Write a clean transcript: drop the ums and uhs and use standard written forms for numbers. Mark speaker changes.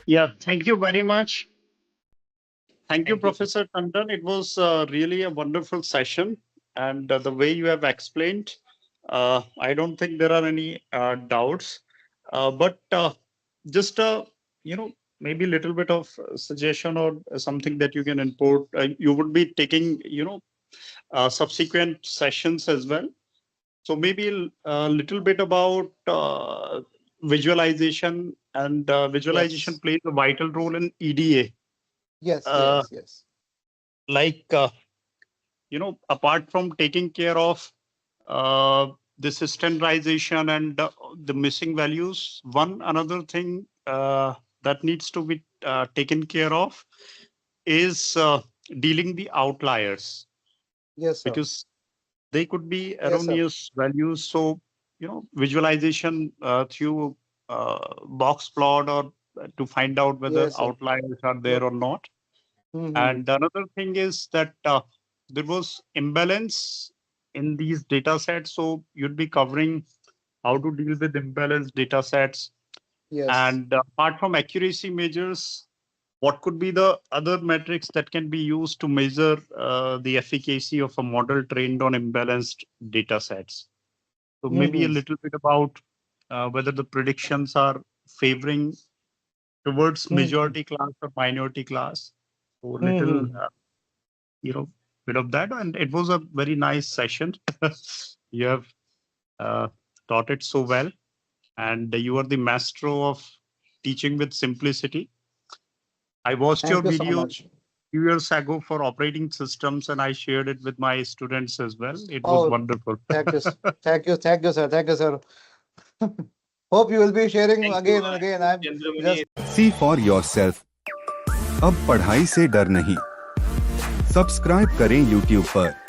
Speaker 1: Yeah, thank you very much.
Speaker 2: Thank you,
Speaker 1: Thank you.
Speaker 2: Professor Tandon. It was really a wonderful session. And the way you have explained, I don't think there are any doubts. But just, you know, maybe a little bit of suggestion or something that you can import. You would be taking, subsequent sessions as well. So maybe a little bit about visualization, and visualization
Speaker 3: Yes.
Speaker 2: plays a vital role in EDA.
Speaker 3: Yes.
Speaker 2: Uh,
Speaker 3: Yes. Yes.
Speaker 2: like apart from taking care of uh, this standardization and the missing values, one another thing that needs to be taken care of is dealing the outliers,
Speaker 3: Yes, sir.
Speaker 2: because they could be
Speaker 3: Yes, sir.
Speaker 2: erroneous values. So visualization through box plot, or to find out whether
Speaker 3: Yes, sir.
Speaker 2: outliers are
Speaker 3: Yep.
Speaker 2: there or not.
Speaker 3: Mm-hmm.
Speaker 2: And another thing is that there was imbalance in these data sets. So you'd be covering how to deal with imbalanced data sets.
Speaker 3: Yes.
Speaker 2: And apart from accuracy measures, what could be the other metrics that can be used to measure the efficacy of a model trained on imbalanced data sets? So maybe a
Speaker 3: Mm-hmm.
Speaker 2: little bit about whether the predictions are favoring towards
Speaker 3: Mm-hmm.
Speaker 2: majority class or minority class. So little
Speaker 3: Mm-hmm.
Speaker 2: you know bit of that, and it was a very nice session. You have uh, taught it so well, and you are the maestro of teaching with simplicity. I watched your
Speaker 3: Thank you so
Speaker 2: video
Speaker 3: much.
Speaker 2: few years ago for operating systems, and I shared it with my students as well. It was
Speaker 3: Oh,
Speaker 2: wonderful.
Speaker 3: thank you. Thank you. Thank you, sir. Thank you, sir. Hope you will be sharing
Speaker 1: Thank you,
Speaker 3: again and again. I'm
Speaker 1: Chandramani.
Speaker 3: just
Speaker 4: See for yourself. अब पढ़ाई से डर नहीं. Subscribe करें YouTube पर.